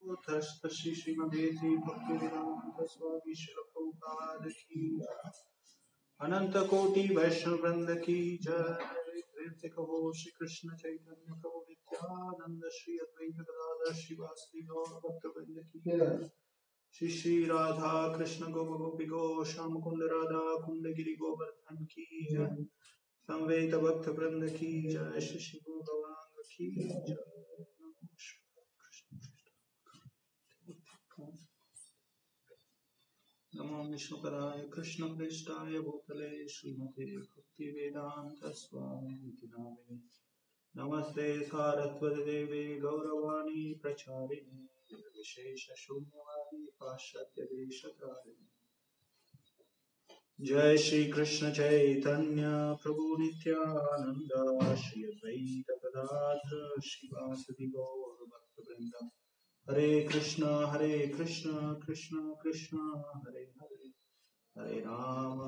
श्री श्रीमदेसी भक्तिवेदांत स्वामी श्रील प्रभुपाद की अनंत कोटि वैष्णव वृंद की जय। प्रेम से कहो श्री कृष्ण चैतन्य प्रभु नित्यानंद श्री अद्वैत गदाधर श्रीवासदि गौर भक्त वृंद की जय। श्री श्री राधा कृष्ण गोपी गो श्याम कुंड राधा कुंड गिरि गोवर्धन की जय। संवेद भक्त वृंद की जय। श्री श्री गुरु गौरांग की जय। नमो विष्णुपदाय कृष्णप्रेष्ठाय भूतले श्रीमते भक्तिवेदांत स्वामिनिति नामिने। नमस्ते सारस्वती देवे गौरवाणी प्रचारिणे निर्विशेष शून्यवादी पाश्चात्य देशतारिणे। जय श्री कृष्ण चैतन्य प्रभु नित्यानंद श्री अद्वैत गदाधर श्रीवासदि गौर भक्तवृंद। हरे कृष्ण कृष्ण कृष्ण हरे हरे, हरे राम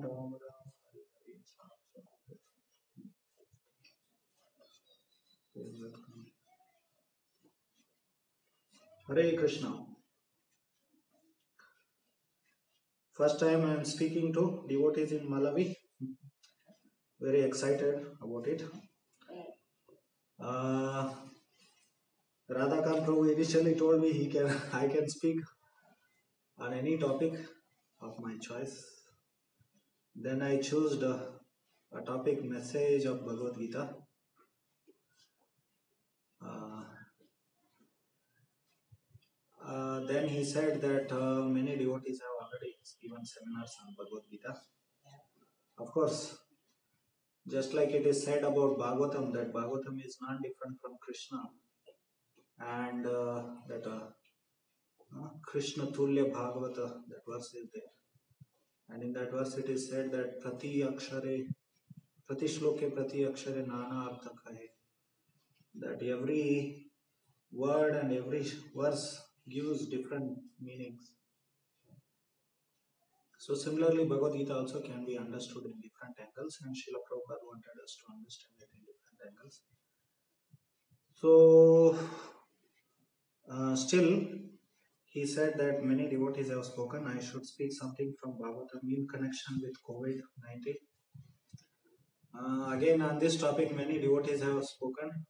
राम राम हरे हरे। हरे Krishna. First time I am speaking to devotees in Malawi. Very excited about it. Radhakant Prabhu initially told me I can speak on any topic of my choice. Then I chose a topic, message of Bhagavad Gita. Then he said that many devotees have already given seminars on Bhagavad Gita. Of course, just like it is said about Bhagavatam, that Bhagavatam is not different from Krishna, and that Krishna Tulya Bhagavata, that verse is there. And in that verse it is said that Prati Shloke Prati Akshare Nana Arthaka hai. That every word and every verse gives different meanings. So similarly, Bhagavad Gita also can be understood in different angles, and Srila Prabhupada wanted us to understand it in different angles. So still, he said that many devotees have spoken. I should speak something from Bhagavatam in connection with COVID-19. Again, on this topic, many devotees have spoken,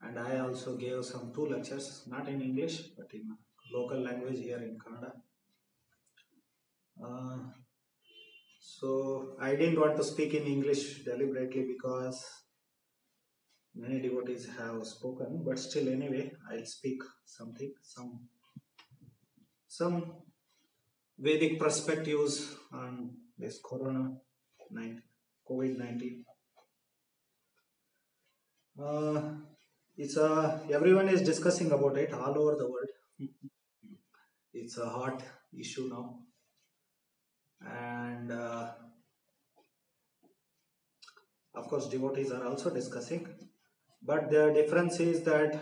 and I also gave some 2 lectures, not in English, but in local language here in Kannada. So I didn't want to speak in English deliberately because many devotees have spoken, but still anyway, I'll speak something, some Vedic perspectives on this COVID-19. Everyone is discussing about it all over the world. It's a hot issue now, and of course devotees are also discussing, but the difference is that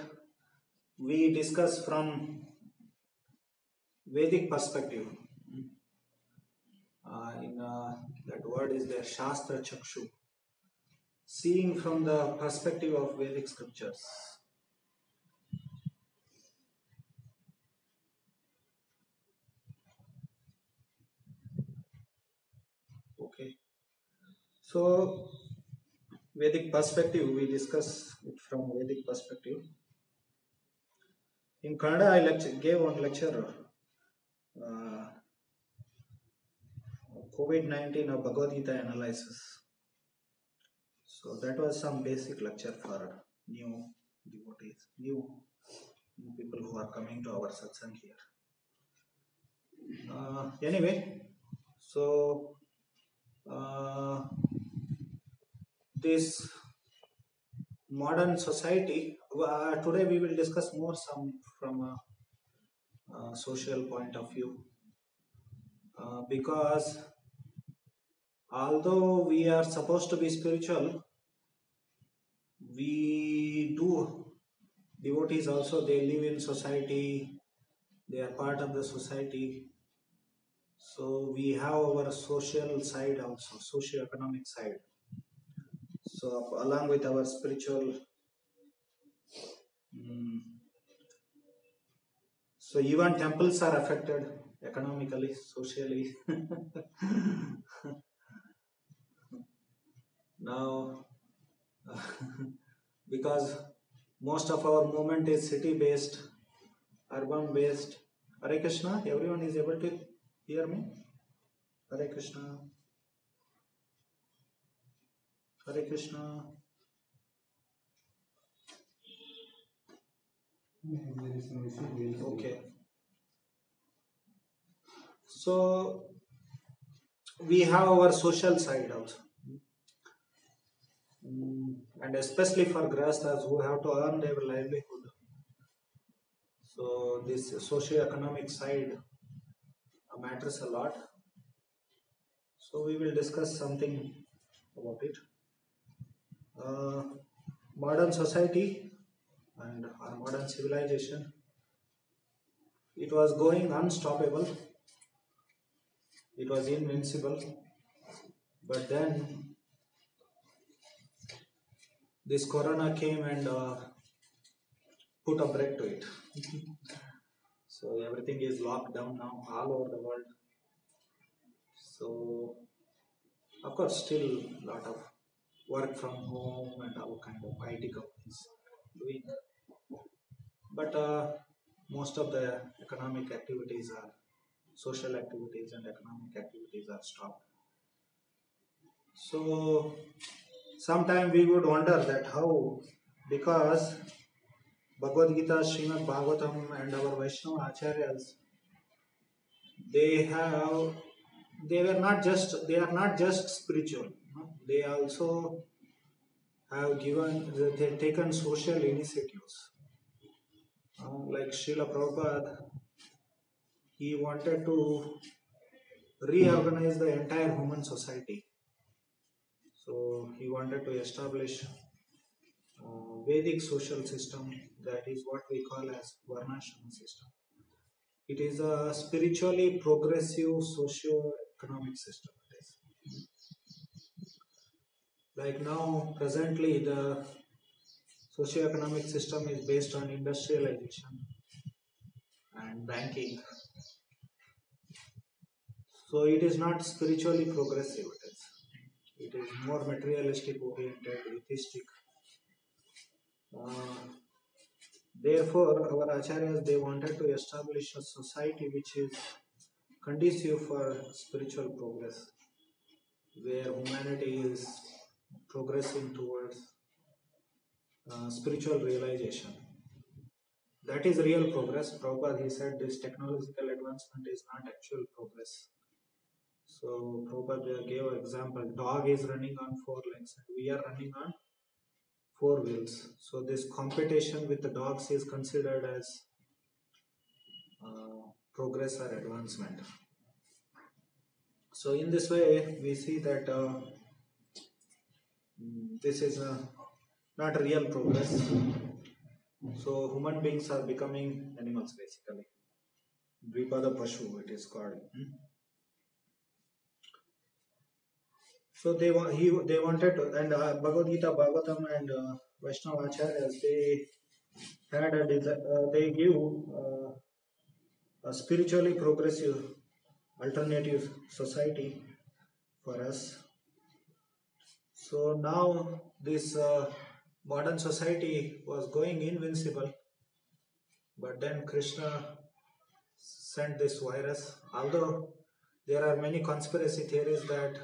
we discuss from Vedic perspective. That word is there, Shastra Chakshu, seeing from the perspective of Vedic scriptures. Okay, so Vedic perspective, we discuss it from Vedic perspective. In Kannada, I gave one lecture, COVID-19 of Bhagavad Gita analysis. So that was some basic lecture for new devotees, new people who are coming to our satsang here. Anyway, so this modern society, today we will discuss more some from a social point of view, because although we are supposed to be spiritual, devotees also, they live in society, they are part of the society. So we have our social side also, socio-economic side. So along with our spiritual So even temples are affected economically, socially. Now, because most of our movement is city based, urban based. Hare Krishna, everyone is able to hear me? Hare Krishna. Hare Krishna. Okay. So we have our social side also. And especially for grahasthas who have to earn their livelihood. So this socio-economic side matters a lot. So we will discuss something about it. Modern society and our modern civilization, it was going unstoppable. It was invincible. But then this corona came and put a break to it. So everything is locked down now all over the world. So of course still a lot of work from home and all kind of IT companies doing. But most of the economic activities are social activities and economic activities are stopped. So sometimes we would wonder that how, because Bhagavad Gita, Srimad Bhagavatam and our Vaishnava Acharyas, they are not just spiritual, no? They also have taken social initiatives. Like Srila Prabhupada, he wanted to reorganize the entire human society. So he wanted to establish Vedic social system, that is what we call as Varnashrama system. It is a spiritually progressive socio-economic system. It is. Like now, presently, the socio-economic system is based on industrialization and banking. So it is not spiritually progressive. It is more materialistic oriented, atheistic. Therefore, our acharyas, they wanted to establish a society which is conducive for spiritual progress, where humanity is progressing towards spiritual realization. That is real progress. Prabhupada, he said this technological advancement is not actual progress. So Prabhupada gave an example. Dog is running on 4 legs and we are running on 4 wheels. So this competition with the dogs is considered as progress or advancement. So in this way, we see that this is not real progress. So human beings are becoming animals basically. Dvipada Pashu, it is called. So they wanted to, and Bhagavad Gita, Bhagavatam, and Vaishnava Acharyas, they had they give a spiritually progressive alternative society for us. So now this modern society was going invincible, but then Krishna sent this virus. Although there are many conspiracy theories that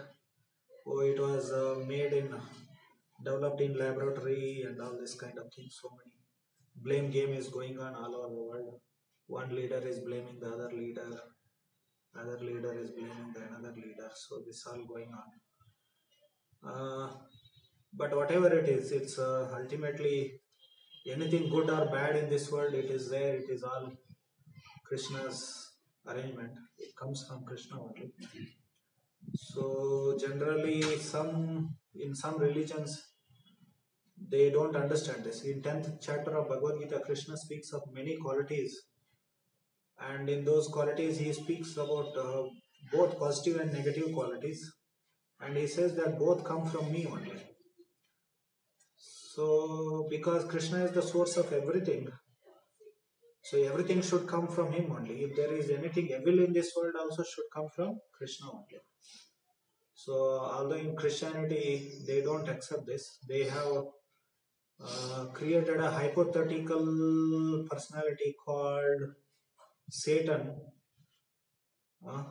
it was developed in laboratory and all this kind of things. So many blame game is going on all over the world. One leader is blaming the other leader is blaming the another leader. So this all going on. But whatever it is, it's ultimately anything good or bad in this world. It is there. It is all Krishna's arrangement. It comes from Krishna only. So generally, in some religions, they don't understand this. In 10th chapter of Bhagavad Gita, Krishna speaks of many qualities, and in those qualities he speaks about both positive and negative qualities, and he says that both come from me only. So because Krishna is the source of everything, So everything should come from him only. If there is anything evil in this world, also should come from Krishna only. So although in Christianity they don't accept this, they have created a hypothetical personality called Satan, uh,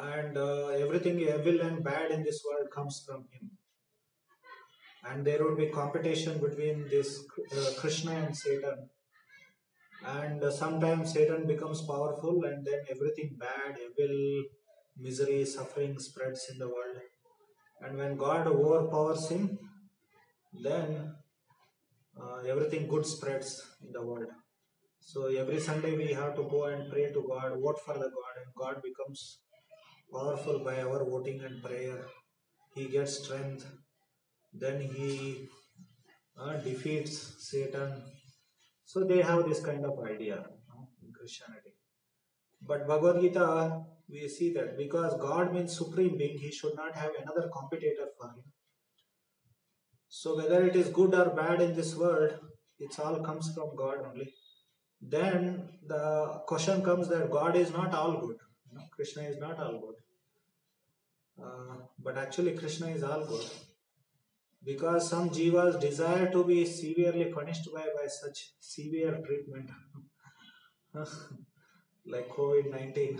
and everything evil and bad in this world comes from him. And there would be competition between this Krishna and Satan. And sometimes Satan becomes powerful, and then everything bad, evil, misery, suffering spreads in the world. And when God overpowers him, then everything good spreads in the world. So every Sunday we have to go and pray to God, vote for the God, and God becomes powerful by our voting and prayer. He gets strength. Then he defeats Satan. So they have this kind of idea in Christianity. But Bhagavad Gita, we see that because God means supreme being, he should not have another competitor for him. So whether it is good or bad in this world, it all comes from God only. Then the question comes that God is not all good. Krishna is not all good. But actually Krishna is all good. Because some jivas desire to be severely punished by such severe treatment. Like COVID-19.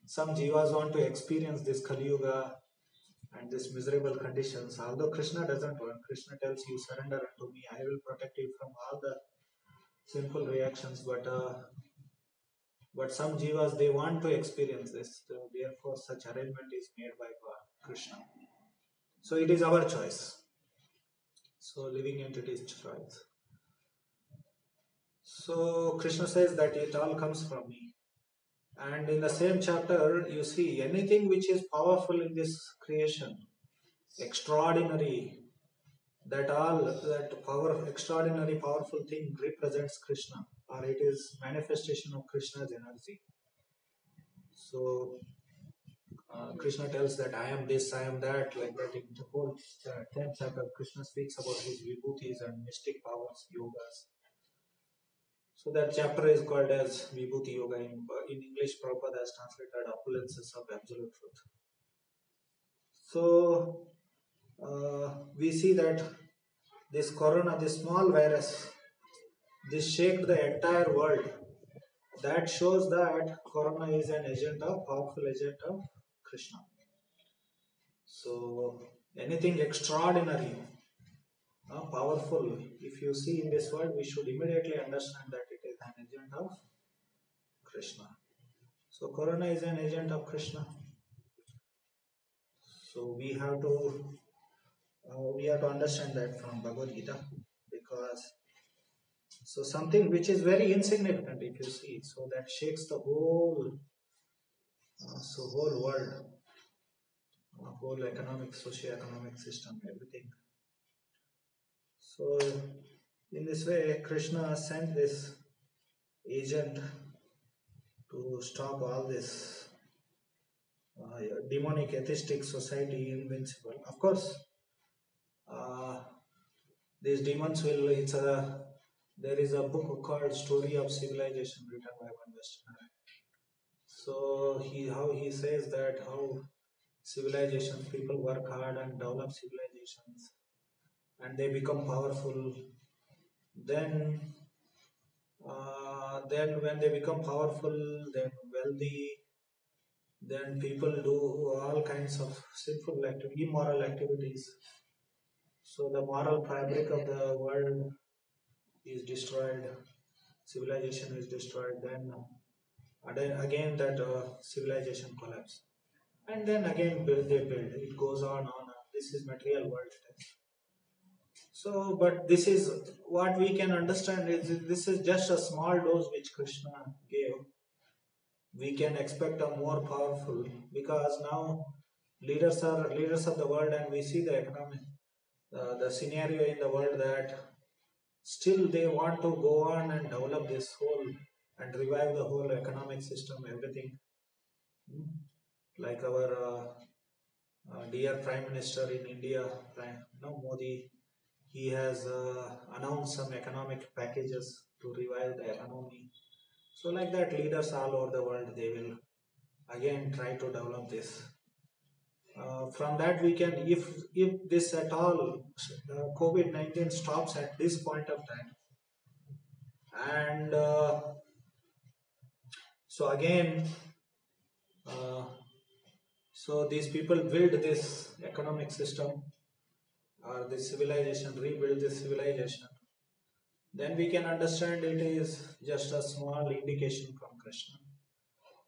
Some jivas want to experience this Kali Yuga and these miserable conditions. Although Krishna doesn't want, Krishna tells you, surrender unto me, I will protect you from all the sinful reactions. But some jivas, they want to experience this. So therefore, such arrangement is made by God, Krishna. So it is our choice. So living entity's choice. So Krishna says that it all comes from me. And in the same chapter, you see anything which is powerful in this creation, extraordinary, that extraordinary powerful thing represents Krishna, or it is manifestation of Krishna's energy. So Krishna tells that I am this, I am that, like that. In the whole 10th chapter, Krishna speaks about his vibhutis and mystic powers, yogas. So that chapter is called as Vibhuti Yoga. In English, Prabhupada has translated opulences of absolute truth. So we see that this corona, this small virus, this shaked the entire world. That shows that corona is an powerful agent of Krishna. So anything extraordinary, powerful, if you see in this world, we should immediately understand that it is an agent of Krishna. So corona is an agent of Krishna. So we have to understand that from Bhagavad Gita, because so something which is very insignificant, if you see, so that shakes the whole world, whole economic, socio-economic system, everything. So in this way, Krishna sent this agent to stop all this demonic atheistic society invincible. Of course, these demons will. There is a book called Story of Civilization written by one Westerner. So how he says that how civilizations, people work hard and develop civilizations, and they become powerful. Then when they become powerful, then wealthy, then people do all kinds of sinful immoral activities. So the moral fabric of the world is destroyed, civilization is destroyed, then again that civilization collapses. And then again they build. It goes on. This is material world. So, but this is what we can understand is this is just a small dose which Krishna gave. We can expect a more powerful, because now leaders of the world, and we see the economic, the scenario in the world that still they want to go on and develop this whole and revive the whole economic system, everything. Like our dear Prime Minister in India, Modi, he has announced some economic packages to revive the economy. So like that, leaders all over the world, they will again try to develop this. From that we can, if this at all, COVID-19 stops at this point of time, and so again, uh, so these people build this economic system or this civilization, rebuild this civilization, then we can understand it is just a small indication from Krishna.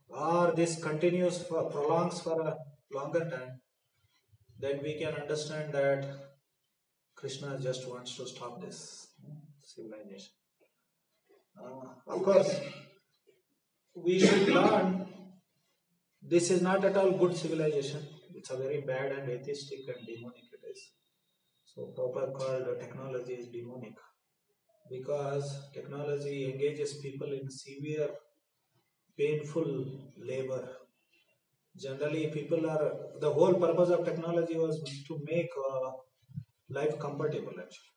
Or this continues for prolongs for a longer time, then we can understand that Krishna just wants to stop this civilization. Of course, we should learn this is not at all good civilization. It's a very bad and atheistic and demonic it is. So proper called technology is demonic, because technology engages people in severe, painful labor. Generally, people are, the whole purpose of technology was to make life comfortable actually.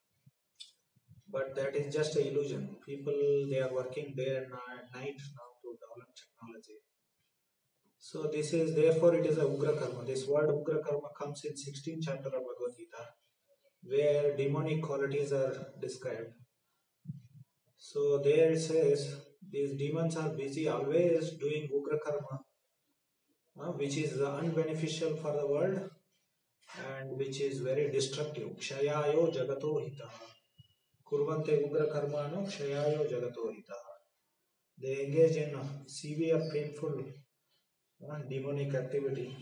But that is just an illusion. People, they are working day and night now to develop technology. So this is, therefore it is a Ugra Karma. This word Ugra Karma comes in 16th chapter of Bhagavad Gita, where demonic qualities are described. So there it says, these demons are busy always doing Ugra Karma, which is unbeneficial for the world and which is very destructive. Kshayayo Jagato Hita. Kurvante Ugra Karmano Kshayayo Jagato Hita. They engage in severe, painful, demonic activity.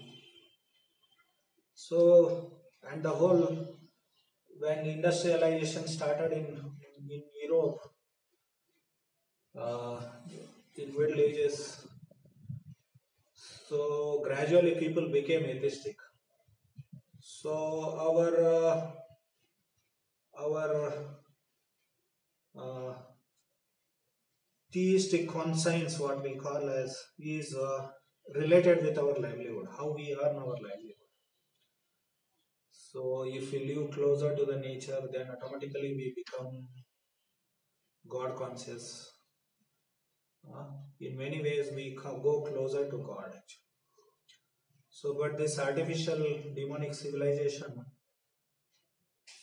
So, and the whole, when industrialization started in Europe, in Middle Ages, so gradually people became atheistic. So our theistic conscience, what we call as, is related with our livelihood, how we earn our livelihood. So if we live closer to the nature, then automatically we become God conscious. In many ways we go closer to God actually. So but this artificial demonic civilization,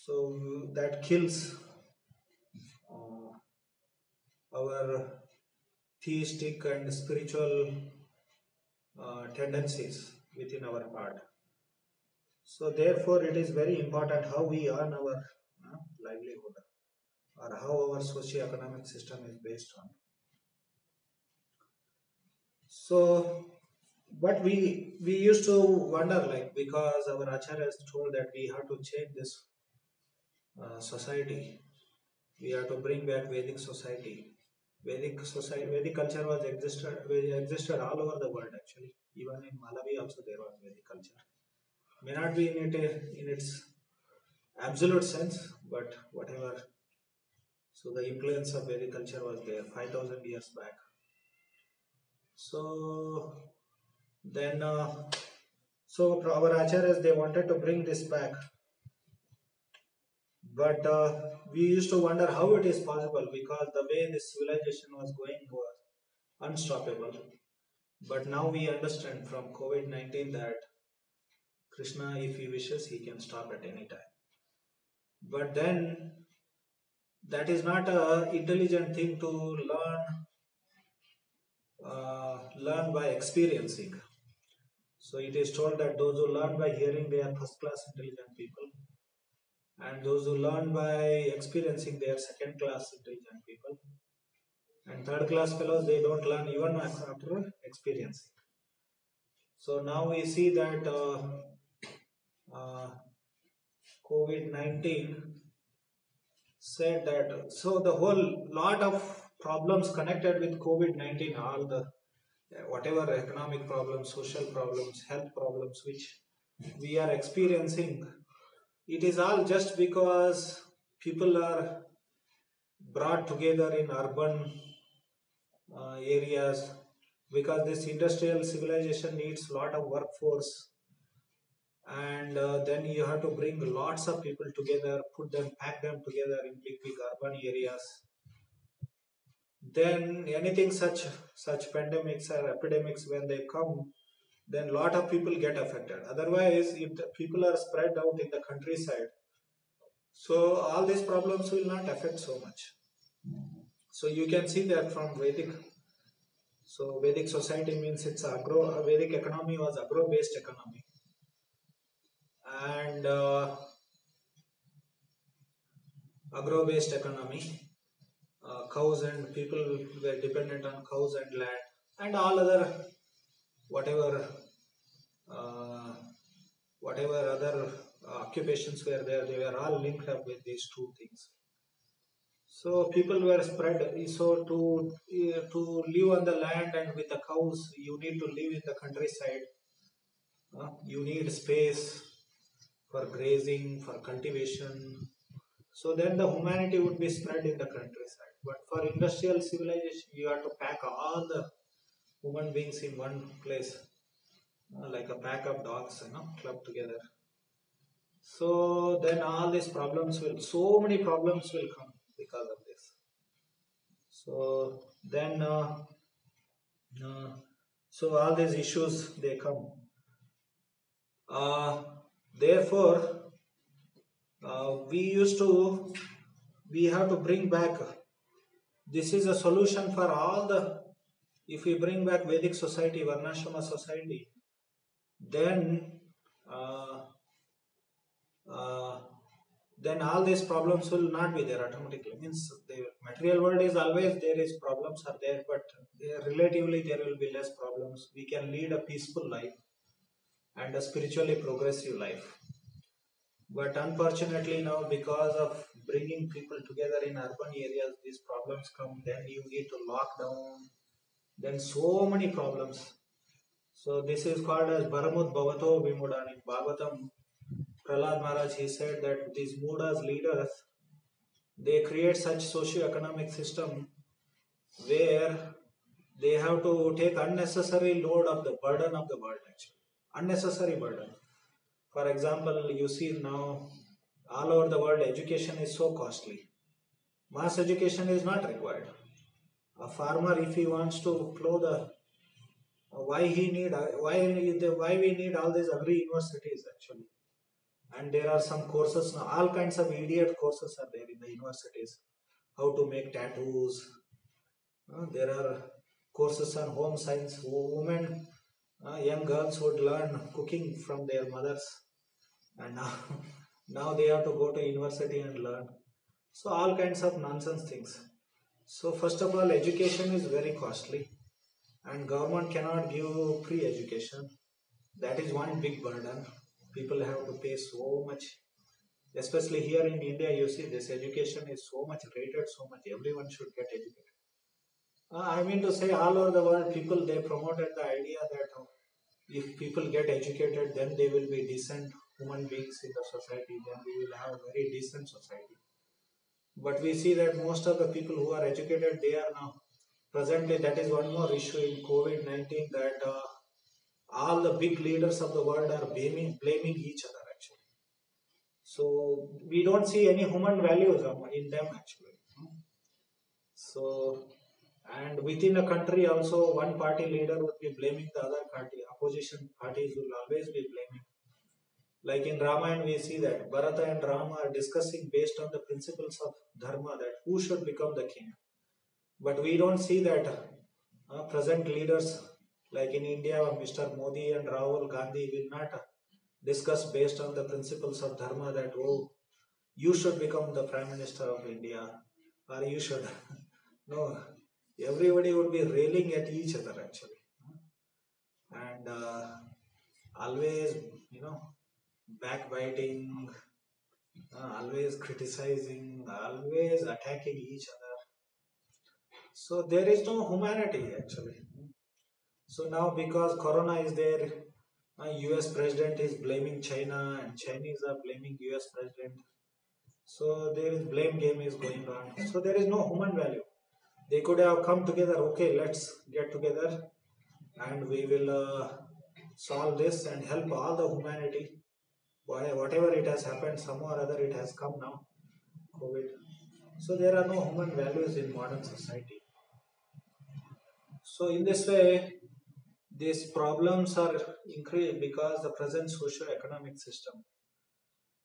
so that kills our theistic and spiritual tendencies within our heart. So therefore it is very important how we earn our livelihood, or how our socio-economic system is based on. So but we used to wonder, like, because our acharyas told that we have to change this society, we have to bring back Vedic society. Vedic culture was existed all over the world actually. Even in Malawi also there was Vedic culture. May not be in its absolute sense, but whatever. So the influence of Vedic culture was there 5,000 years back. So then, so our acharyas, they wanted to bring this back, but we used to wonder how it is possible, because the way this civilization was going was unstoppable. But now we understand from COVID-19 that Krishna, if he wishes, he can stop at any time. But then that is not an intelligent thing to learn by experiencing. So it is told that those who learn by hearing, they are first class intelligent people, and those who learn by experiencing, they are second class intelligent people, and third class fellows, they don't learn even after experiencing. So now we see that COVID-19 said that, so the whole lot of problems connected with COVID-19, all the whatever economic problems, social problems, health problems which we are experiencing, it is all just because people are brought together in urban areas, because this industrial civilization needs a lot of workforce, and then you have to bring lots of people together, pack them together in big urban areas. then anything such pandemics or epidemics, when they come, then lot of people get affected. Otherwise, if the people are spread out in the countryside, so all these problems will not affect so much. So you can see that from Vedic. So Vedic society means it's Vedic economy was agro-based economy, and agro-based economy, cows and people were dependent on cows and land, and all other whatever uh, whatever other occupations were there, they were all linked up with these two things. So people were spread. So to live on the land and with the cows, you need to live in the countryside. You need space for grazing, for cultivation. So then the humanity would be spread in the countryside. But for industrial civilization, you have to pack all the human beings in one place, like a pack of dogs, clubbed together. So then all these problems so many problems will come because of this. So then, so all these issues they come. Therefore, we have to bring back. This is a solution for all the. If we bring back Vedic society, Varnashrama society, then then all these problems will not be there automatically. Means the material world is always there is problems are there, but relatively there will be less problems. We can lead a peaceful life and a spiritually progressive life. But unfortunately now, because of bringing people together in urban areas, these problems come. Then you need to lock down. Then so many problems. So this is called as Baramud Bhavato Vimudan. In Bhagavatam, Prahlad Maharaj, he said that these Mudas leaders, they create such socio-economic system where they have to take unnecessary load of the burden of the world actually. Unnecessary burden. For example, you see now all over the world education is so costly. Mass education is not required. A farmer, if he wants to plow the why we need all these agri universities actually. And there are some courses now, all kinds of idiot courses are there in the universities. How to make tattoos. There are courses on home science. Women, young girls would learn cooking from their mothers. And now they have to go to university and learn. So all kinds of nonsense things. So first of all, education is very costly. And government cannot give free education. That is one big burden. People have to pay so much. Especially here in India, you see this education is so much rated, so much. Everyone should get educated. I mean to say, all over the world, people, they promoted the idea that if people get educated, then they will be decent human beings in the society. Then we will have a very decent society. But we see that most of the people who are educated, they are now presently, that is one more issue in COVID-19, that all the big leaders of the world are blaming each other actually. So we don't see any human values in them actually. So, and within a country also, one party leader would be blaming the other party. Opposition parties will always be blaming. Like in Ramayana, we see that Bharata and Rama are discussing based on the principles of dharma, that who should become the king. But we don't see that present leaders like in India, Mr. Modi and Rahul Gandhi will not discuss based on the principles of dharma that, oh, you should become the Prime Minister of India, or you should. No, everybody would be railing at each other actually. And always, backbiting, always criticizing, always attacking each other. So there is no humanity actually. So now because Corona is there, US president is blaming China and Chinese are blaming US president. So there is blame game is going on. So there is no human value. They could have come together, okay, let's get together and we will solve this and help all the humanity. Whatever it has happened, some or other it has come now, COVID. So there are no human values in modern society. So in this way, these problems are increased because the present socio-economic system.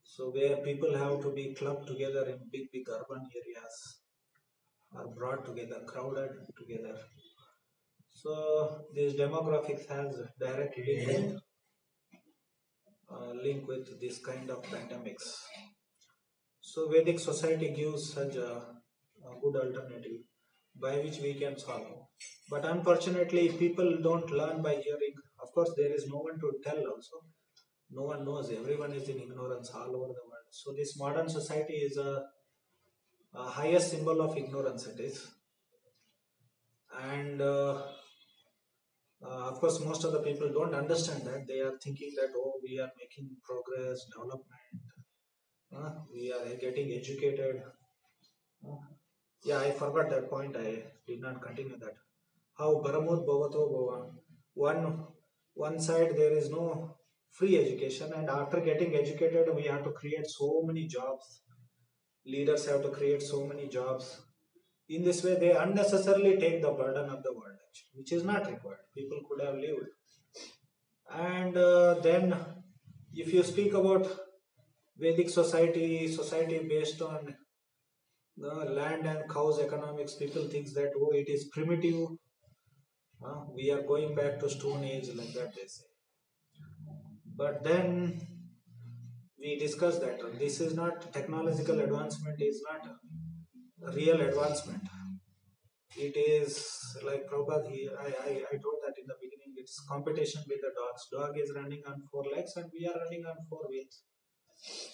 So where people have to be clubbed together in big urban areas, are brought together, crowded together. So these demographics has directly link with this kind of pandemics. So Vedic society gives such a good alternative by which we can solve. But unfortunately, people don't learn by hearing. Of course, there is no one to tell also. No one knows. Everyone is in ignorance all over the world. So this modern society is a highest symbol of ignorance. It is, and of course, most of the people don't understand that. They are thinking that we are making progress, development. We are getting educated. Yeah, I forgot that point. I did not continue that. How Baramut Bhavato Bhava. One side there is no free education, and after getting educated, we have to create so many jobs. Leaders have to create so many jobs. In this way, they unnecessarily take the burden of the world, which is not required. People could have lived. And then, if you speak about Vedic society based on the land and cows economics, people think that it is primitive. We are going back to Stone Age, like that they say. But then we discussed that this is not technological advancement, is not a real advancement. It is like Prabhupada here. I told that in the beginning. It's competition with the dogs. Dog is running on 4 legs and we are running on 4 wheels.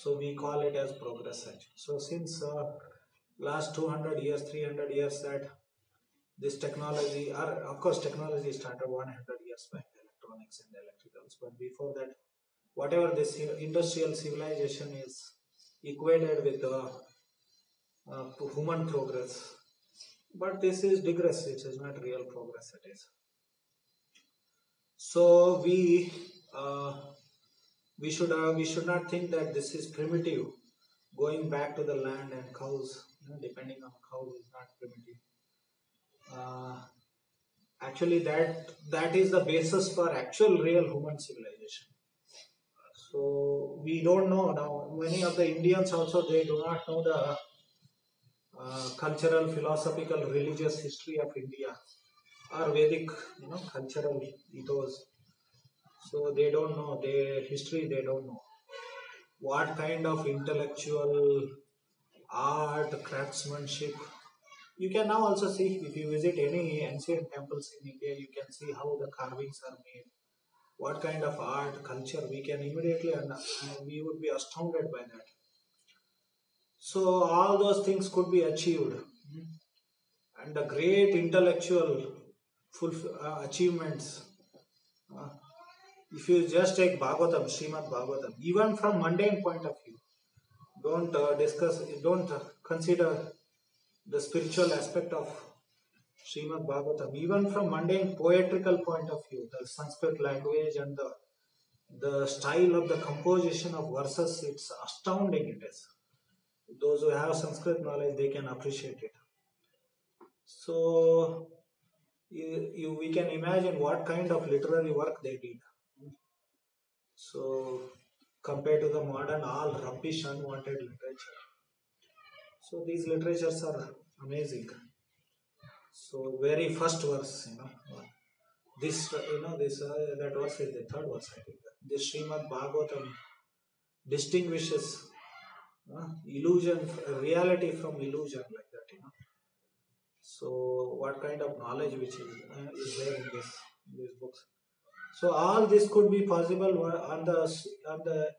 So we call it as progress. So since last 200 years, 300 years that this technology, of course technology started 100 years back, electronics and electricals. But before that, whatever this industrial civilization is equated with human progress. But this is digress, it is not real progress, it is. So we should not think that this is primitive. Going back to the land and cows, depending on cows is not primitive. Actually, that is the basis for actual real human civilization. So we don't know now. Many of the Indians also, they do not know the cultural, philosophical, religious history of India or Vedic, cultural ethos. So they don't know their history. They don't know what kind of intellectual art, craftsmanship. You can now also see, if you visit any ancient temples in India, you can see how the carvings are made. What kind of art, culture, we can immediately, we would be astounded by that. So all those things could be achieved, and the great intellectual achievements. If you just take Bhagavatam, Srimad Bhagavatam, even from mundane point of view, don't consider the spiritual aspect of Srimad Bhagavatam. Even from mundane poetical point of view, the Sanskrit language and the style of the composition of verses, it's astounding. It is. Those who have Sanskrit knowledge, they can appreciate it. So we can imagine what kind of literary work they did. So compared to the modern, all rubbish, unwanted literature. So these literatures are amazing. So very first verse, this that verse is the third verse, I think. This Srimad Bhagavatam distinguishes illusion, reality from illusion, like that, So what kind of knowledge which is there in these books? So all this could be possible on the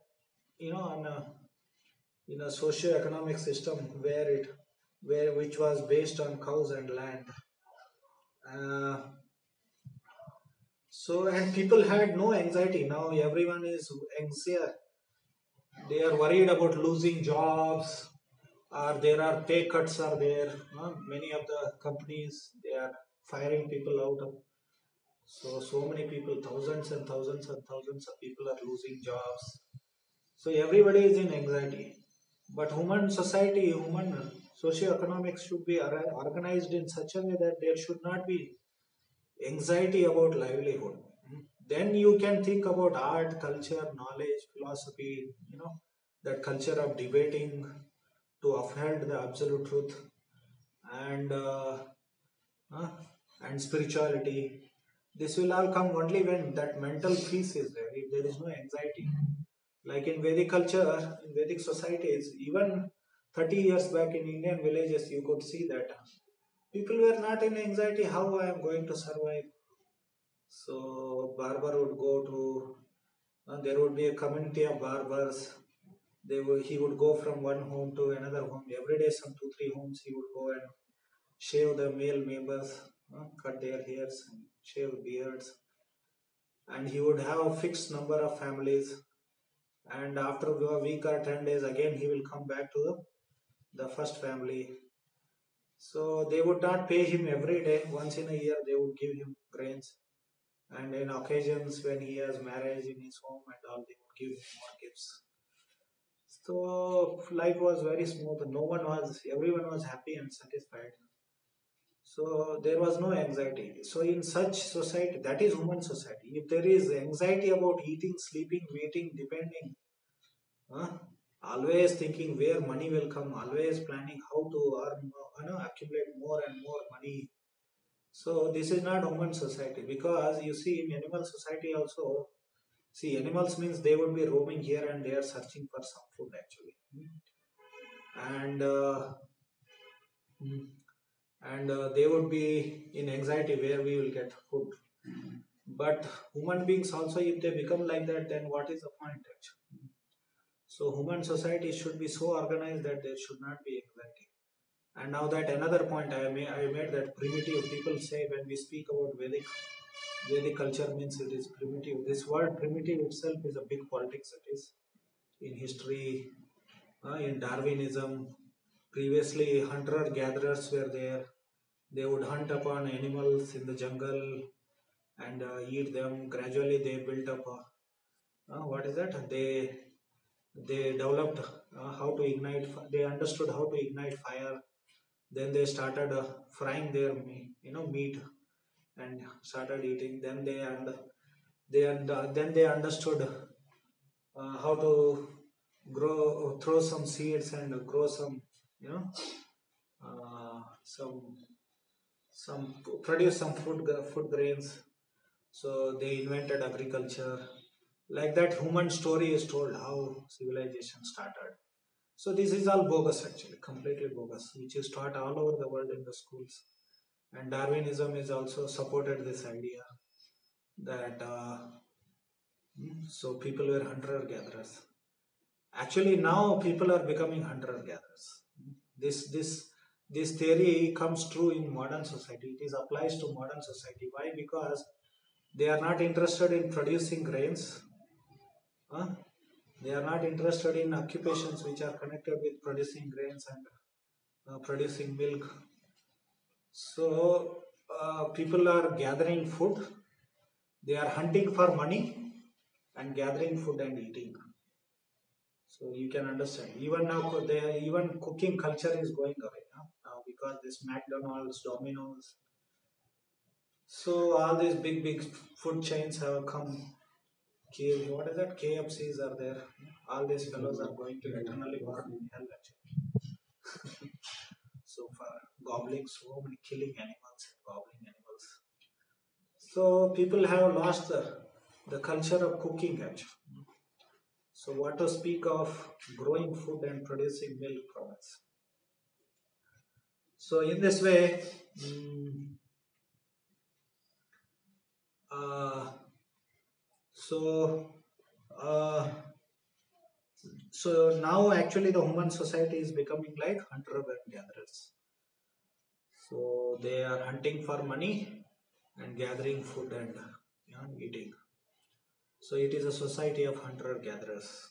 in a socio-economic system which was based on cows and land. So and people had no anxiety. Now everyone is anxious. They are worried about losing jobs, or there are pay cuts are there. Many of the companies, they are firing people out of. So many people, thousands and thousands and thousands of people are losing jobs. So everybody is in anxiety. But human society, human socio-economics should be organized in such a way that there should not be anxiety about livelihood. Then you can think about art, culture, knowledge, philosophy, that culture of debating to uphold the absolute truth, and uh, and spirituality. This will all come only when that mental peace is there. If there is no anxiety, like in Vedic culture, in Vedic societies, even 30 years back in Indian villages, you could see that people were not in anxiety how I am going to survive. So barber would go to, there would be a community of barbers. He would go from one home to another home. Every day, some 2, 3 homes, he would go and shave the male members, cut their hairs, and shave beards. And he would have a fixed number of families. And after a week or 10 days, again he will come back to the first family. So they would not pay him every day. Once in a year, they would give him grains. And in occasions when he has marriage in his home and all, they would give him more gifts. So life was very smooth. Everyone was happy and satisfied. So there was no anxiety. So in such society, that is human society. If there is anxiety about eating, sleeping, waiting, depending, huh, always thinking where money will come, always planning how to earn, accumulate more and more money. So this is not human society, because you see in animal society also, see, animals means they would be roaming here and there searching for some food actually. And mm, they would be in anxiety where we will get food. But human beings also, if they become like that, then what is the point actually? So human society should be so organized that there should not be anxiety. And now that another point I made that primitive people say when we speak about Vedic culture means it is primitive. This word primitive itself is a big politics. It is in history, in Darwinism. Previously, hunter-gatherers were there. They would hunt upon animals in the jungle and eat them. Gradually, they built up. What is that? They developed how to ignite. They understood how to ignite fire. Then they started frying their meat and started eating. Then they understood how to throw some seeds and grow some you know some produce some food grains. So they invented agriculture. Like that, human story is told how civilization started. So this is all bogus actually, completely bogus, which is taught all over the world in the schools. And Darwinism is also supported this idea that so people were hunter gatherers. Actually, now people are becoming hunter gatherers. This theory comes true in modern society. It is applies to modern society. Why? Because they are not interested in producing grains. They are not interested in occupations which are connected with producing grains and producing milk. So people are gathering food. They are hunting for money and gathering food and eating. So you can understand. Even now, even cooking culture is going away now because this McDonald's, Domino's. So all these big food chains have come. What is that? KFCs are there. All these fellows are going to eternally burn in hell actually. So far, gobbling so many, killing animals and gobbling animals. So people have lost the culture of cooking actually. So what to speak of growing food and producing milk products. So in this way, so now actually the human society is becoming like hunter and gatherers. So they are hunting for money and gathering food and eating. So it is a society of hunter gatherers.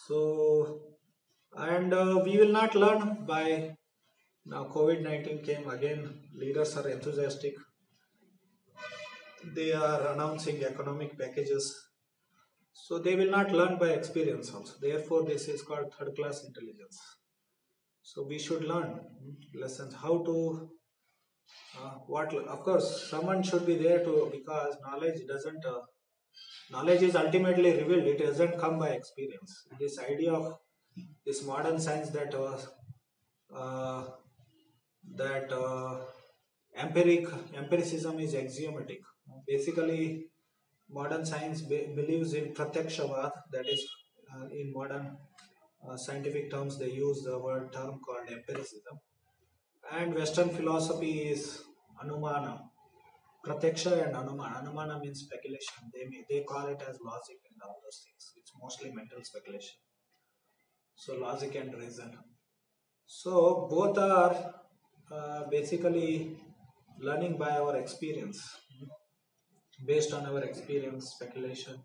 So and we will not learn by now. COVID-19 came again. Leaders are enthusiastic. They are announcing economic packages. So they will not learn by experience also. Therefore, this is called third class intelligence. So we should learn lessons how to what of course someone should be there to, because knowledge is ultimately revealed. It doesn't come by experience. This idea of this modern science that uh, that empiricism is axiomatic. Basically, modern science believes in pratyakshavad. That is, in modern scientific terms, they use the word term called empiricism. And Western philosophy is anumana, pratyaksha and anumana. Anumana means speculation. They call it as logic and all those things. It's mostly mental speculation. So logic and reason. So both are basically learning by our experience, based on our experience, speculation,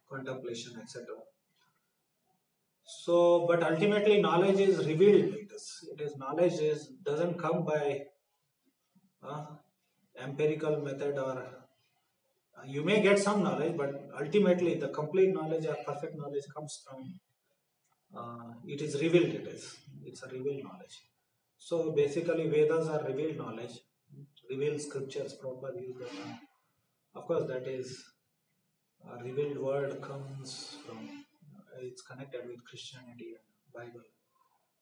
contemplation, etc. So, but ultimately, knowledge is revealed. It is knowledge doesn't come by empirical method, or you may get some knowledge, but ultimately, the complete knowledge or perfect knowledge comes from it is revealed. It's a revealed knowledge. So basically, Vedas are revealed knowledge, revealed scriptures, proper use of them. Of course, that is a revealed word comes from, it's connected with Christianity and Bible.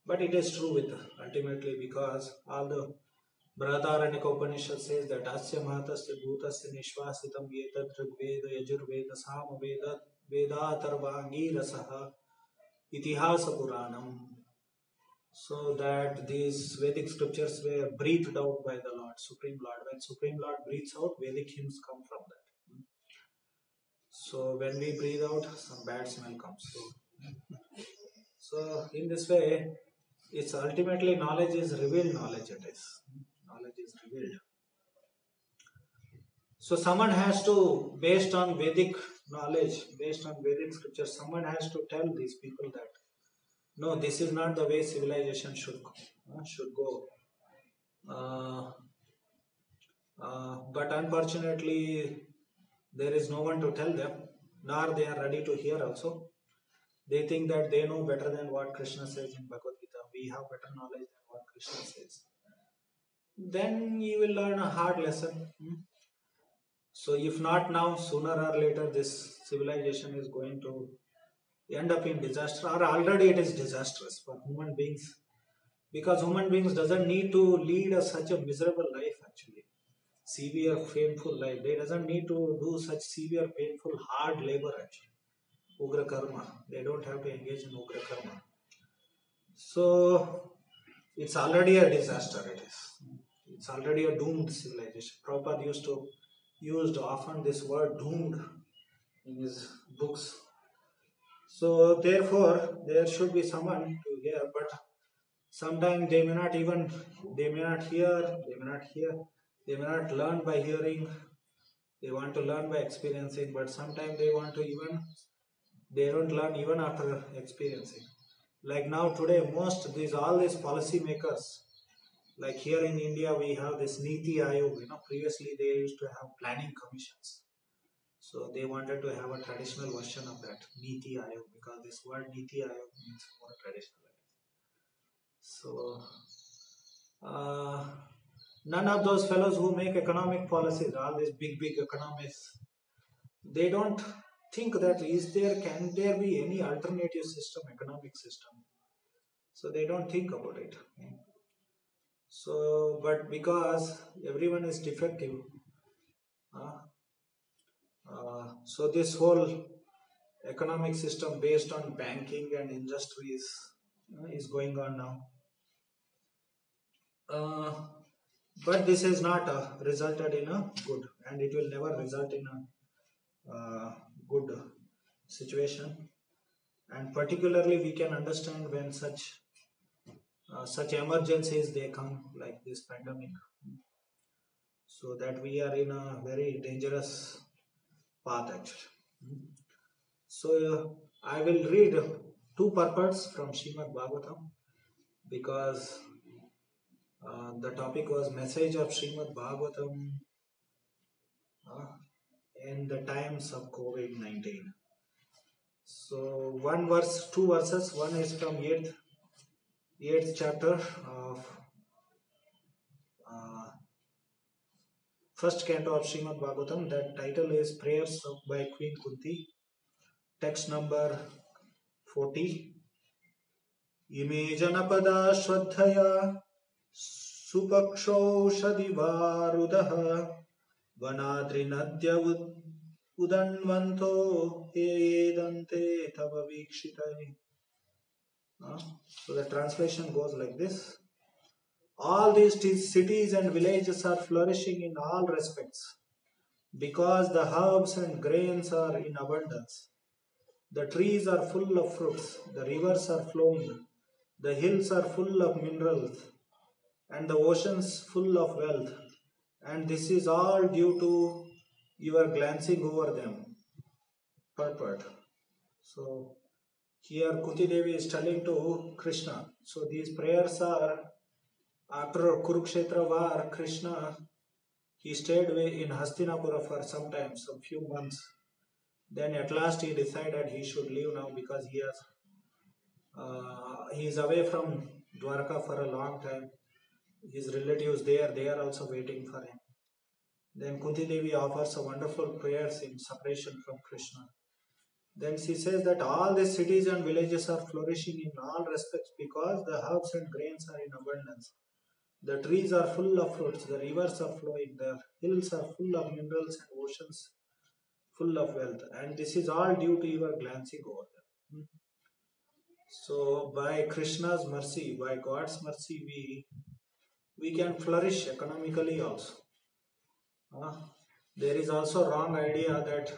But it is true with ultimately, because all the Brihadaranyaka Upanishad says that Asya Mahatasya Bhutasya Nishvasitam Yetat Rigveda Yajurveda Samaveda Vedatarvangi Rasaha Itihasa Puranam. So that these Vedic scriptures were breathed out by the Lord, Supreme Lord. When Supreme Lord breathes out, Vedic hymns come from that. So when we breathe out, some bad smell comes. So in this way, it's ultimately knowledge is revealed knowledge. Knowledge is revealed. So someone has to, based on Vedic knowledge, based on Vedic scripture, someone has to tell these people that no, this is not the way civilization should go. But unfortunately, there is no one to tell them, nor they are ready to hear also. They think that they know better than what Krishna says in Bhagavad Gita. We have better knowledge than what Krishna says. Then you will learn a hard lesson. So if not now, sooner or later, this civilization is going to end up in disaster, or already it is disastrous for human beings, because human beings doesn't need to lead such a miserable life, actually. Severe, painful life. They doesn't need to do such severe, painful, hard labor, actually. Ugra karma. They don't have to engage in ugra karma. So it's already a disaster. It's already a doomed civilization. Prabhupada used often this word doomed in his books. So therefore, there should be someone to hear, but sometimes they may not hear, they may not learn by hearing. They want to learn by experiencing, but sometimes they don't learn even after experiencing. Like now today, all these policy makers, like here in India, we have this Niti Ayog. Previously they used to have planning commissions. So they wanted to have a traditional version of that, Niti Ayog, because this word Niti Ayog means more traditional. So none of those fellows who make economic policies, all these big economists, they don't think that can there be any alternative system, economic system. So they don't think about it. So, but because everyone is defective, so this whole economic system based on banking and industries is going on now. But this has not resulted in a good, and it will never result in a good situation. And particularly, we can understand when such emergencies they come, like this pandemic, so that we are in a very dangerous path, actually. So I will read two purports from Srimad Bhagavatam, because the topic was message of Srimad Bhagavatam in the times of COVID-19. So two verses. One is from 8th chapter of first canto of Srimad Bhagavatam. That title is Prayers by Queen Kunti. Text number 40. Ime janapada shraddhaya supakshaushadivarudah vanadrinadya udanvanto edante tava vikshitai. So the translation goes like this. All these cities and villages are flourishing in all respects because the herbs and grains are in abundance. The trees are full of fruits, the rivers are flowing, the hills are full of minerals, and the oceans full of wealth. And this is all due to your glancing over them. Purport. So here Kunti Devi is telling to Krishna. So these prayers are after Kurukshetra war. Krishna, he stayed away in Hastinapura for some time, some few months. Then at last he decided he should leave now because he is away from Dwarka for a long time. His relatives there, they are also waiting for him. Then Kunti Devi offers a wonderful prayers in separation from Krishna. Then she says that all the cities and villages are flourishing in all respects because the herbs and grains are in abundance. The trees are full of fruits, the rivers are flowing, the hills are full of minerals and oceans full of wealth. And this is all due to your glancing over them. So by Krishna's mercy, by God's mercy, we can flourish economically also. There is also wrong idea that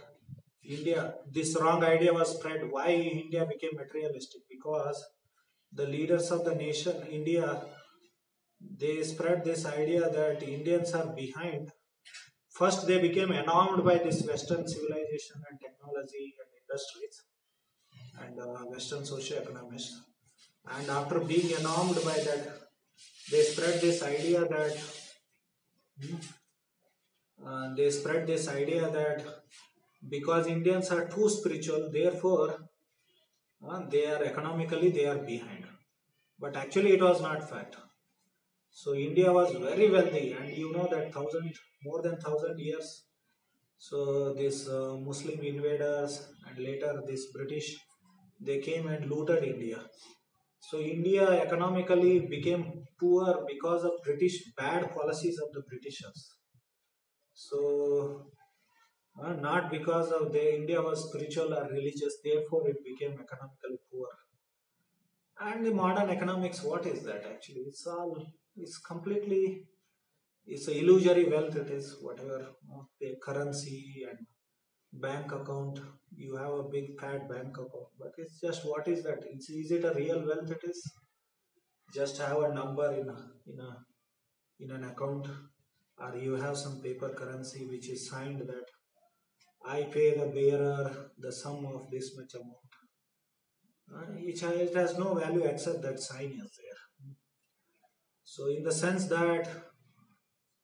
this wrong idea was spread. Why India became materialistic? Because the leaders of the nation, India, they spread this idea that Indians are behind. First, they became enamored by this Western civilization and technology and industries and Western socio-economists. And after being enamored by that, they spread this idea that because Indians are too spiritual, therefore they are economically behind. But actually it was not fact. So India was very wealthy, and you know that more than 1,000 years. So these Muslim invaders and later this British, they came and looted India. So India economically became poor because of bad policies of the Britishers. So not because of India was spiritual or religious, therefore it became economically poor. And the modern economics, what is that actually? It's a illusory wealth. It is whatever, the currency and bank account. You have a big fat bank account, but it's just, what is that? Is it a real wealth? It is just have a number in an account, or you have some paper currency which is signed that I pay the bearer the sum of this much amount. It has no value except that sign is there. So in the sense that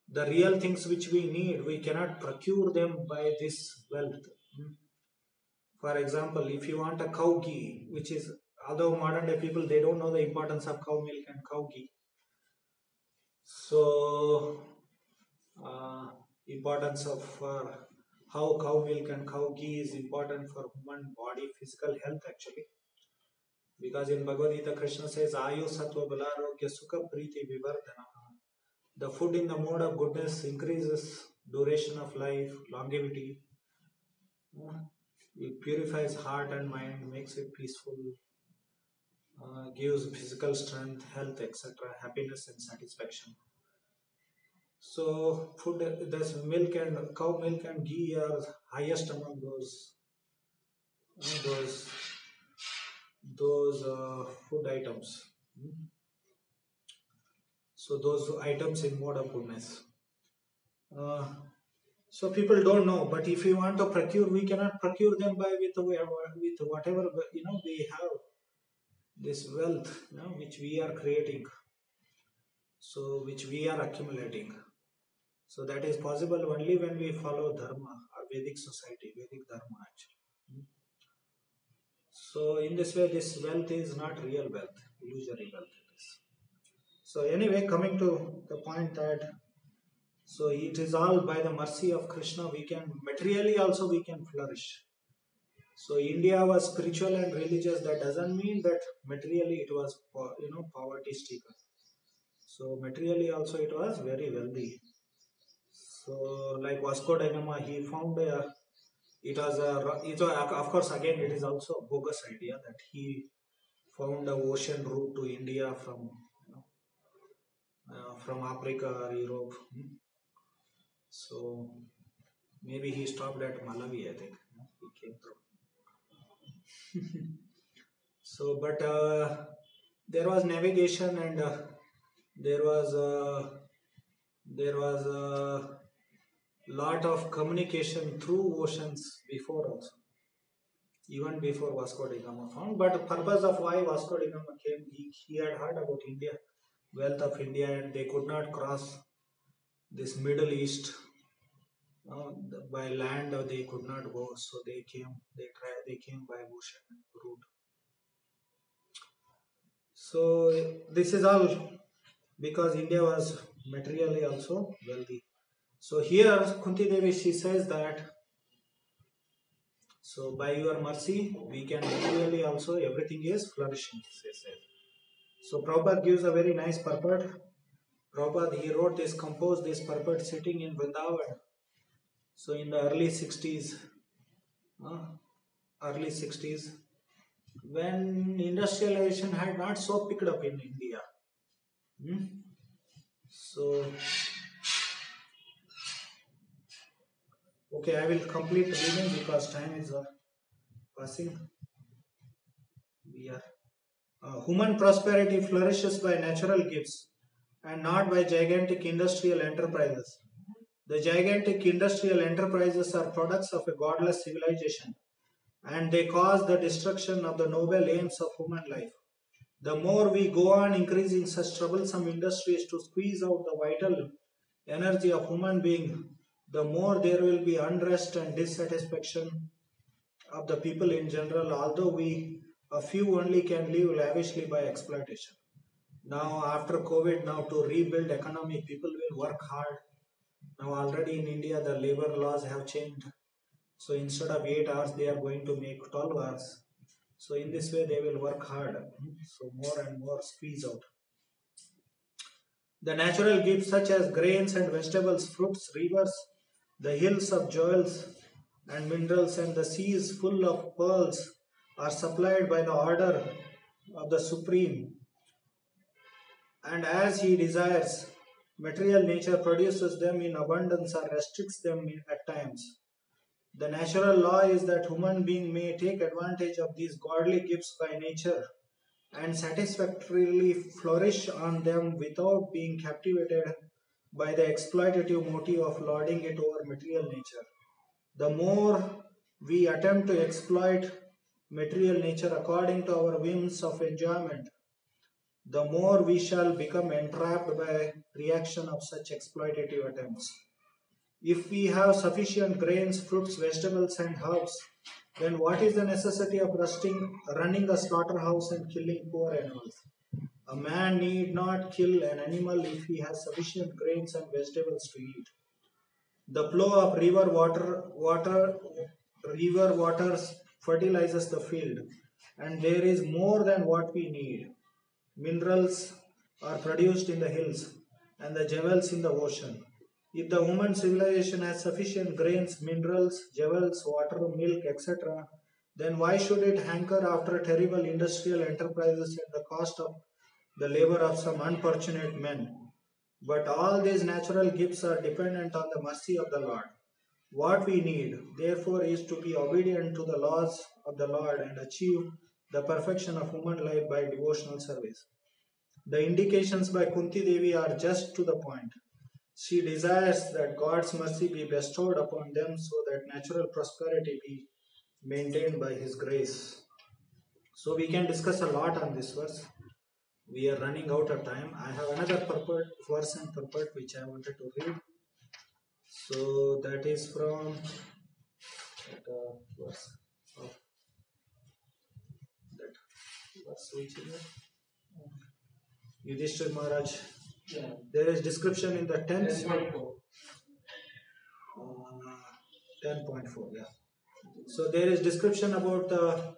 the real things which we need, we cannot procure them by this wealth. For example, if you want a cow ghee, which is, although modern day people, they don't know the importance of cow milk and cow ghee. So importance of how cow milk and cow ghee is important for human body, physical health actually. Because in Bhagavad Gita, Krishna says, Ayu Sattva Balarogya Sukha Priti Vivardhana. The food in the mode of goodness increases duration of life, longevity. It purifies heart and mind, makes it peaceful, gives physical strength, health, etc., happiness and satisfaction. So food, this milk and cow milk and ghee are highest among those food items. So those items in mode of goodness. So people don't know, but if we want to procure, we cannot procure them with whatever we have. This wealth, which we are creating, so which we are accumulating. So that is possible only when we follow dharma or Vedic society, Vedic dharma actually. So in this way, this wealth is not real wealth, illusory wealth it is. So anyway, coming to the point that So it is all by the mercy of Krishna we can materially also we can flourish. So India was spiritual and religious. That doesn't mean that materially it was poverty stricken. So materially also it was very wealthy. So like Vasco da Gama, he found of course again it is also a bogus idea that he found a ocean route to India from Africa or Europe. So maybe he stopped at Malawi, I think. He came through. So, but there was navigation and there was a lot of communication through oceans before also, even before Vasco da Gama found. But the purpose of why Vasco da Gama came, he had heard about India, wealth of India, and they could not cross this Middle East by land. They could not go, so they came by ocean route. So this is all because India was materially also wealthy. So here Kunti Devi, she says that, so by your mercy we can materially also everything is flourishing, she says. So Prabhupada gives a very nice purport. Prabhupada, he wrote this, composed this purport sitting in Vrindavan. So in the early 60s, when industrialization had not so picked up in India. So, okay, I will complete the reading because time is passing. Human prosperity flourishes by natural gifts and not by gigantic industrial enterprises. The gigantic industrial enterprises are products of a godless civilization, and they cause the destruction of the noble aims of human life. The more we go on increasing such troublesome industries to squeeze out the vital energy of human being, the more there will be unrest and dissatisfaction of the people in general, although a few only can live lavishly by exploitation. Now after COVID, now to rebuild economy, people will work hard. Now already in India the labor laws have changed. So instead of 8 hours, they are going to make 12 hours. So in this way, they will work hard. So more and more squeeze out. The natural gifts such as grains and vegetables, fruits, rivers, the hills of jewels and minerals, and the seas full of pearls are supplied by the order of the Supreme. And as he desires, material nature produces them in abundance or restricts them at times. The natural law is that human being may take advantage of these godly gifts by nature and satisfactorily flourish on them without being captivated by the exploitative motive of lording it over material nature. The more we attempt to exploit material nature according to our whims of enjoyment, the more we shall become entrapped by reaction of such exploitative attempts. If we have sufficient grains, fruits, vegetables, and herbs, then what is the necessity of running a slaughterhouse and killing poor animals? A man need not kill an animal if he has sufficient grains and vegetables to eat. The flow of river waters fertilizes the field, and there is more than what we need. Minerals are produced in the hills and the jewels in the ocean. If the human civilization has sufficient grains, minerals, jewels, water, milk, etc., then why should it hanker after terrible industrial enterprises at the cost of the labor of some unfortunate men? But all these natural gifts are dependent on the mercy of the Lord. What we need, therefore, is to be obedient to the laws of the Lord and achieve the perfection of human life by devotional service. The indications by Kunti Devi are just to the point. She desires that God's mercy be bestowed upon them so that natural prosperity be maintained by His grace. So we can discuss a lot on this verse. We are running out of time. I have another verse and purport which I wanted to read. So that is from verse which is it? Yudhishthira Maharaj. Yeah. There is description in the 10th 10.4, yeah. So there is description about the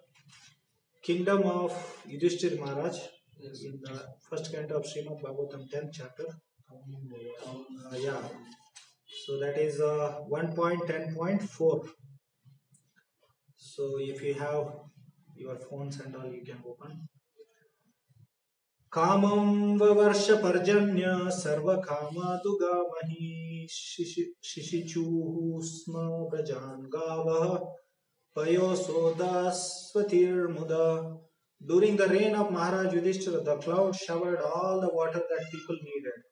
kingdom of Yudhishthir Maharaj in the first canto of Srimad Bhagavatam 10th chapter. Yeah. So that is 1.10.4. So if you have your phones and all, you can open. Kamam vavarsh parjanya sarva kama dugamahi shishichuhu sma brajan gavah payo sodasvatir muda. During the reign of Maharaj Yudhishthira, the clouds showered all the water that people needed,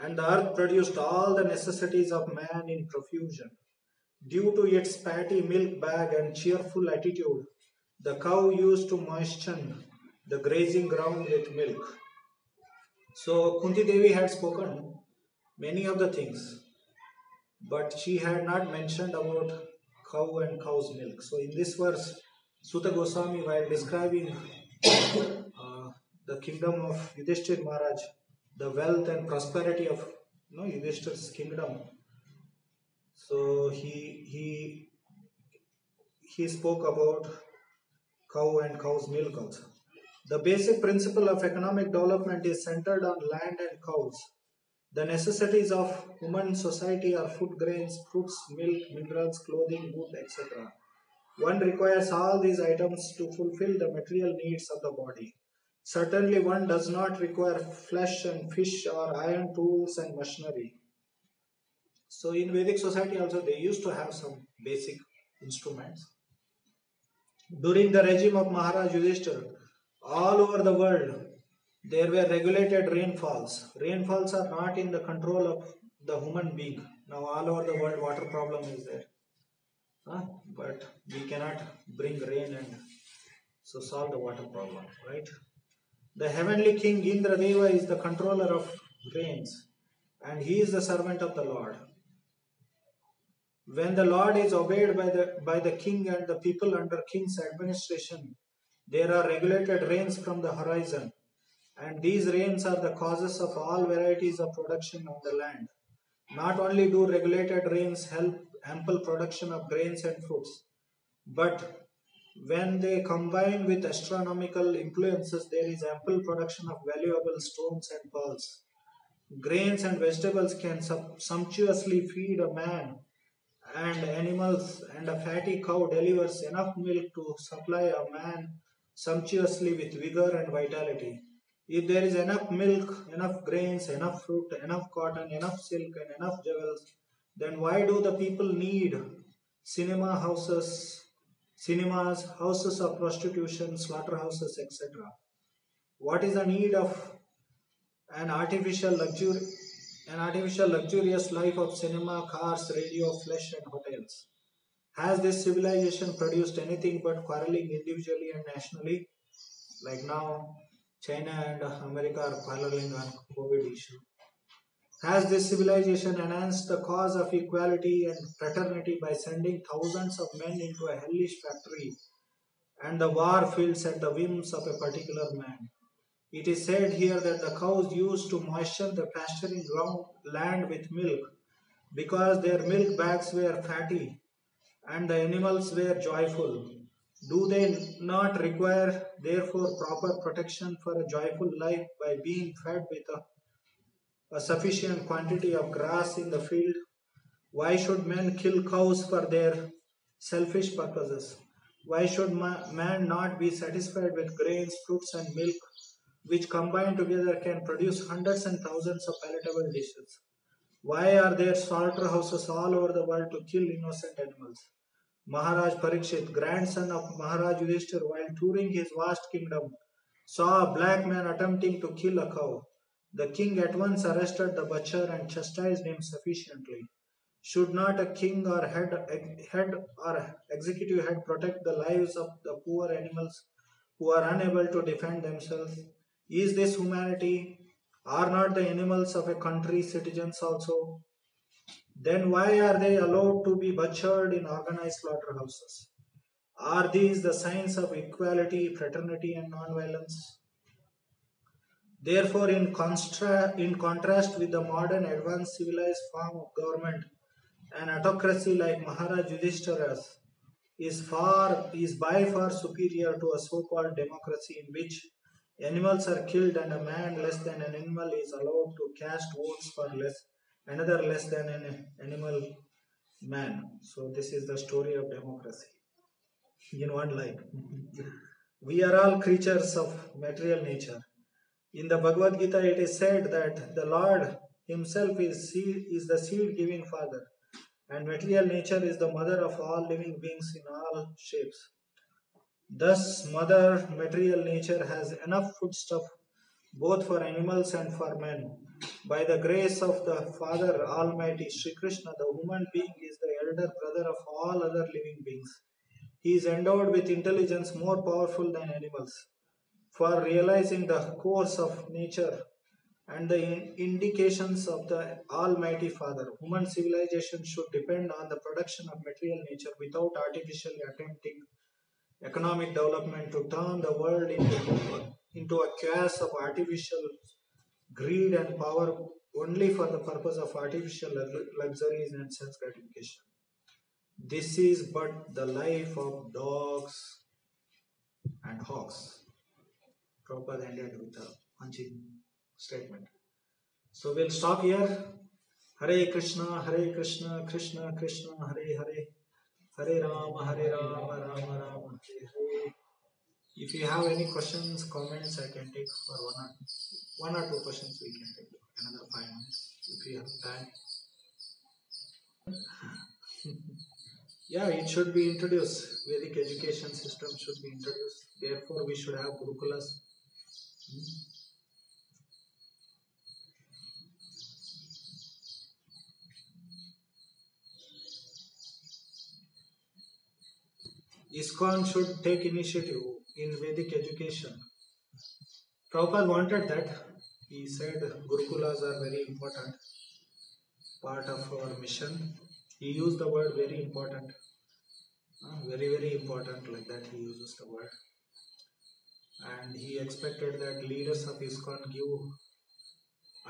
and the earth produced all the necessities of man in profusion. Due to its patty milk bag and cheerful attitude, the cow used to moisten the grazing ground with milk. So Kunti Devi had spoken many of the things, but she had not mentioned about cow and cow's milk. So in this verse, Suta Goswami, while describing the kingdom of Yudhishthir Maharaj, the wealth and prosperity of Yudhishthir's kingdom, so he spoke about cow and cow's milk also. The basic principle of economic development is centered on land and cows. The necessities of human society are food, grains, fruits, milk, minerals, clothing, wood, etc. One requires all these items to fulfill the material needs of the body. Certainly one does not require flesh and fish or iron tools and machinery. So in Vedic society also they used to have some basic instruments. During the regime of Maharaj Yudhishthira, all over the world there were regulated rainfalls. Rainfalls are not in the control of the human being. Now all over the world water problem is there. But we cannot bring rain and so solve the water problem, right? The heavenly king Indradeva is the controller of rains and he is the servant of the Lord. When the Lord is obeyed by the king and the people under king's administration, there are regulated rains from the horizon, and these rains are the causes of all varieties of production on the land. Not only do regulated rains help ample production of grains and fruits, but when they combine with astronomical influences, there is ample production of valuable stones and pearls. Grains and vegetables can sumptuously feed a man and animals, and a fatty cow delivers enough milk to supply a man sumptuously with vigor and vitality. If there is enough milk, enough grains, enough fruit, enough cotton, enough silk, and enough jewels, then why do the people need cinemas, houses of prostitution, slaughterhouses, etc.? What is the need of an artificial luxurious life of cinema, cars, radio, flesh, and hotels? Has this civilization produced anything but quarreling individually and nationally? Like now, China and America are quarreling on COVID issue. Has this civilization enhanced the cause of equality and fraternity by sending thousands of men into a hellish factory and the war fields at the whims of a particular man? It is said here that the cows used to moisten the pasturing land with milk because their milk bags were fatty and the animals were joyful. Do they not require, therefore, proper protection for a joyful life by being fed with a sufficient quantity of grass in the field? Why should men kill cows for their selfish purposes? Why should man not be satisfied with grains, fruits, and milk, which combined together can produce hundreds and thousands of palatable dishes? Why are there slaughterhouses all over the world to kill innocent animals? Maharaj Parikshit, grandson of Maharaj Yudhishthira, while touring his vast kingdom, saw a black man attempting to kill a cow. The king at once arrested the butcher and chastised him sufficiently. Should not a king or head or executive head protect the lives of the poor animals who are unable to defend themselves? Is this humanity? Are not the animals of a country citizens also? Then why are they allowed to be butchered in organized slaughterhouses? Are these the signs of equality, fraternity, and non-violence? Therefore, in contrast with the modern advanced civilized form of government an autocracy like Maharaj Yudhishthira's is by far superior to a so-called democracy in which animals are killed and a man less than an animal is allowed to cast votes for another less than an animal man. So this is the story of democracy in one line. We are all creatures of material nature. In the Bhagavad Gita, it is said that the Lord Himself is the seed-giving Father, and material nature is the mother of all living beings in all shapes. Thus, Mother Material Nature has enough foodstuff both for animals and for men. By the grace of the Father Almighty, Sri Krishna, the human being is the elder brother of all other living beings. He is endowed with intelligence more powerful than animals. For realizing the course of nature and the indications of the Almighty Father, human civilization should depend on the production of material nature without artificially attempting economic development to turn the world into a chaos of artificial greed and power only for the purpose of artificial luxuries and sense gratification. This is but the life of dogs and hawks. Prabhupada ended with a punching statement. So we'll stop here. Hare Krishna, Krishna Krishna, Hare Hare, Hare Rama, Rama Rama, Hare Hare. If you have any questions, comments, I can take for one or two questions. We can take another 5 minutes if we have time. Yeah, it should be introduced. Vedic education system should be introduced. Therefore, we should have Gurukulas. ISKCON should take initiative in Vedic education. Prabhupada wanted that. He said Gurukulas are very important part of our mission. He used the word very important. Very, very important, like that he uses the word. And he expected that leaders of ISKCON give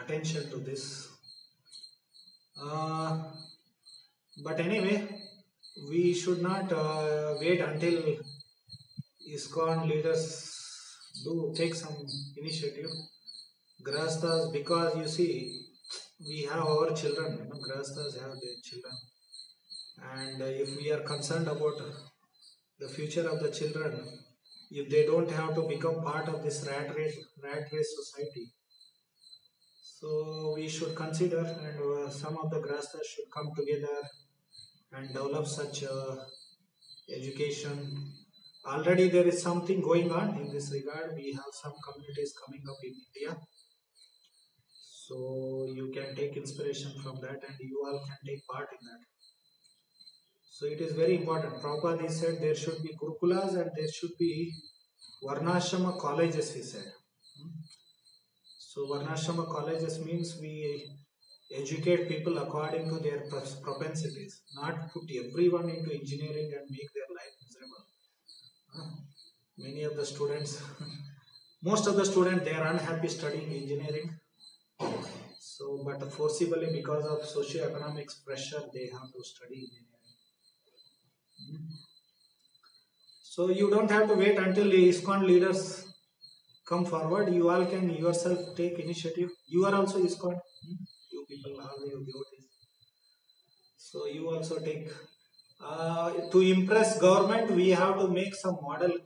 attention to this. But anyway, we should not wait until ISKCON leaders do take some initiative. Grahasthas, because you see, we have our children, Grahasthas have their children. And if we are concerned about the future of the children, if they don't have to become part of this rat race society, so we should consider, and some of the Grahasthas should come together and develop such education. Already there is something going on in this regard. We have some communities coming up in India. So you can take inspiration from that and you all can take part in that. So it is very important. Prabhupada said there should be Gurukulas and there should be Varnashrama colleges, he said. So Varnashrama colleges means we educate people according to their propensities, not put everyone into engineering and make their life miserable. Many of the students, most of the students, they are unhappy studying engineering. So, but forcibly because of socio-economics pressure, they have to study engineering. So you don't have to wait until the ISKCON leaders come forward. You all can yourself take initiative. You are also ISKCON. You people are your devotees. So you also take. To impress government, we have to make some model,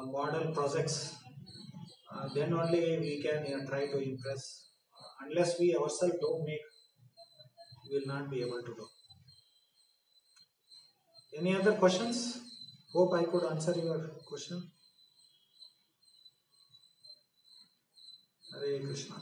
model projects. Then only we can try to impress. Unless we ourselves don't make, we will not be able to do. Any other questions? Hope I could answer your question. Hare Krishna.